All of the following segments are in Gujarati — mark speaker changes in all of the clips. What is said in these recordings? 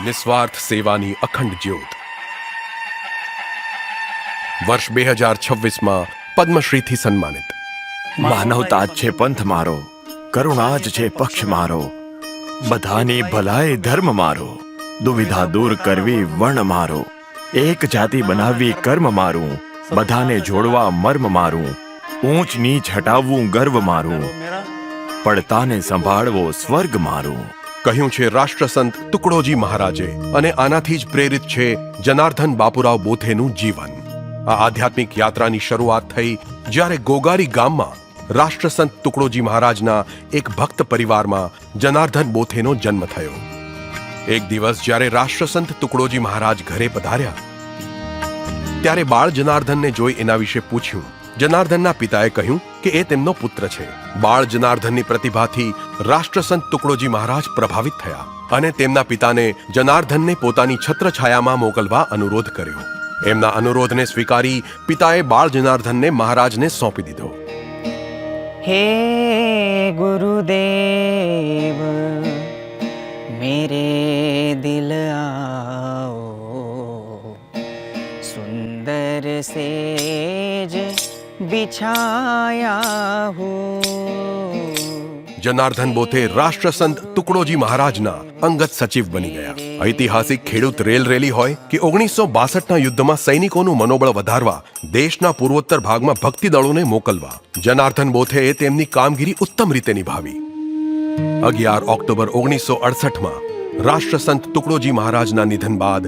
Speaker 1: નિસ્વાર્થ સેવાની અખંડ જ્યોત. વર્ષ 2026માં પદ્મશ્રીથી સન્માનિત.
Speaker 2: માનવતા જ છે પંથ મારો, કરુણા જ છે પક્ષ મારો, બધાની ભલાઈ ધર્મ મારો, દુવિધા દૂર કરવી વર્ણ મારો, એક જાતિ બનાવવી કર્મ મારું, બધાને જોડવા મર્મ મારું, ઊંચ નીચ હટાવવું ગર્વ મારું, પડતાને સંભાળવો સ્વર્ગ મારું.
Speaker 1: કહ્યું છે રાષ્ટ્રસંત તુકડોજી મહારાજે, અને આનાથી જ પ્રેરિત છે જનાર્દન બાપુરાવ બોથેનું જીવન. આ આધ્યાત્મિક યાત્રાની શરૂઆત થઈ જ્યારે ગોગારી ગામમાં રાષ્ટ્રસંત તુકડોજી મહારાજના એક ભક્ત પરિવારમાં જનાર્દન બોથેનો જન્મ થયો. એક દિવસ જ્યારે રાષ્ટ્રસંત તુકડોજી મહારાજ ઘરે પધાર્યા ત્યારે બાળ જનાર્દનને જોઈ એના વિશે પૂછ્યું. જનાર્દનના પિતાએ કહ્યું કે એ તેમનો પુત્ર છે. બાળ જનાર્દનની પ્રતિભાથી રાષ્ટ્રસંત તુકડોજી મહારાજ પ્રભાવિત થયા અને તેમના પિતાને જનાર્દનને પોતાની છત્રછાયામાં મોકલવા અનુરોધ કર્યો. એમના અનુરોધને સ્વીકારી પિતાએ બાળ જનાર્દનને મહારાજને સોંપી દીધો.
Speaker 3: હે ગુરુદેવ મેરે દિલ आओ, सुंदर सेज बिछाया हूँ.
Speaker 1: જનાર્દન બોથે રાષ્ટ્રસંત તુકડોજી મહારાજના અંગત સચિવ બની ગયા. ઐતિહાસિક ખેડૂત રેલ રેલી હોય કે 1962ના યુદ્ધમાં સૈનિકોનું મનોબળ વધારવા દેશના પૂર્વોત્તર ભાગમાં ભક્તિ દળોને મોકલવા જનાર્દન બોથેએ તેમની કામગીરી ઉત્તમ રીતે નિભાવી. 11 ઓક્ટોબર 1968માં રાષ્ટ્રસંત તુકડોજી મહારાજના નિધન બાદ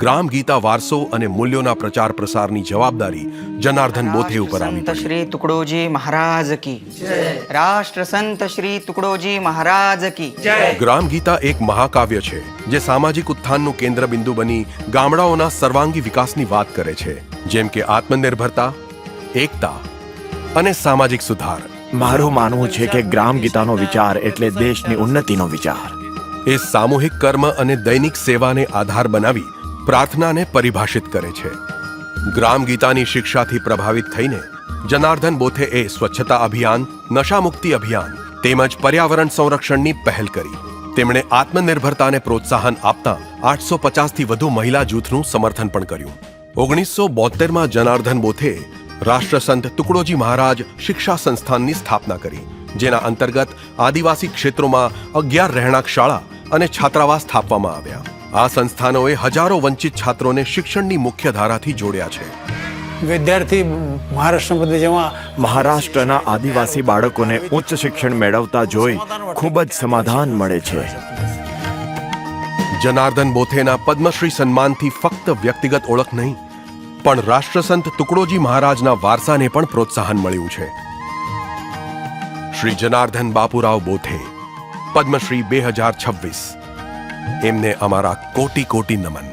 Speaker 1: ગ્રામ ગીતા વારસો અને મૂલ્યોના પ્રચાર પ્રસારની જવાબદારી જનાર્દન બોથે ઉપર આવી
Speaker 3: સંત શ્રી તુકડોજી મહારાજ કી જય. રાષ્ટ્ર સંત શ્રી તુકડોજી મહારાજ કી જય.
Speaker 1: ગ્રામ ગીતા એક મહાકાવ્ય છે જે સામાજિક ઉત્થાનનું કેન્દ્રબિંદુ બની ગામડાઓના સર્વાંગી વિકાસની વાત કરે છે, જેમ કે આત્મનિર્ભરતા, એકતા અને સામાજિક સુધાર.
Speaker 2: મારું માનવું છે કે ગ્રામ ગીતાનો વિચાર એટલે દેશની ઉન્નતિનો વિચાર.
Speaker 1: એ સામૂહિક કર્મ અને દૈનિક સેવાને આધાર બનાવી પ્રાર્થનાને પરિભાષિત કરે છે. ગ્રામ ગીતાની શિક્ષાથી પ્રભાવિત થઈને જનાર્દન બોથેએ સ્વચ્છતા અભિયાન, નશામુક્તિ અભિયાન તેમજ પર્યાવરણ સંરક્ષણની પહેલ કરી. તેમણે આત્મનિર્ભરતાને પ્રોત્સાહન આપતા 850થી વધુ મહિલા જૂથનું સમર્થન પણ કર્યું. 1972માં જનાર્દન બોથેએ રાષ્ટ્રસંત તુકડોજી મહારાજ શિક્ષા સંસ્થાનની સ્થાપના કરી, જેના અંતર્ગત આદિવાસી ક્ષેત્રોમાં 11 રહેણાંક શાળા અને છાત્રાવાસ સ્થાપવામાં આવ્યા. આ સંસ્થાનોએ હજારો વંચિત છાત્રોને શિક્ષણની મુખ્ય ધારાથી જોડ્યા છે.
Speaker 4: વિદ્યાર્થી મહારાષ્ટ્ર જેમાં
Speaker 2: મહારાષ્ટ્રના આદિવાસી બાળકોને ઉચ્ચ શિક્ષણ મેળવતા જોઈ ખૂબ જ સમાધાન મળે છે.
Speaker 1: જનાર્દન બોથેના પદ્મશ્રી સન્માનથી ફક્ત વ્યક્તિગત ઓળખ નહીં, પણ રાષ્ટ્રસંત તુકડોજી મહારાજના વારસાને પણ પ્રોત્સાહન મળ્યું છે. શ્રી જનાર્દન બાપુરાવ બોથે, પદ્મશ્રી 2026. એમને અમારા કોટી કોટી નમન.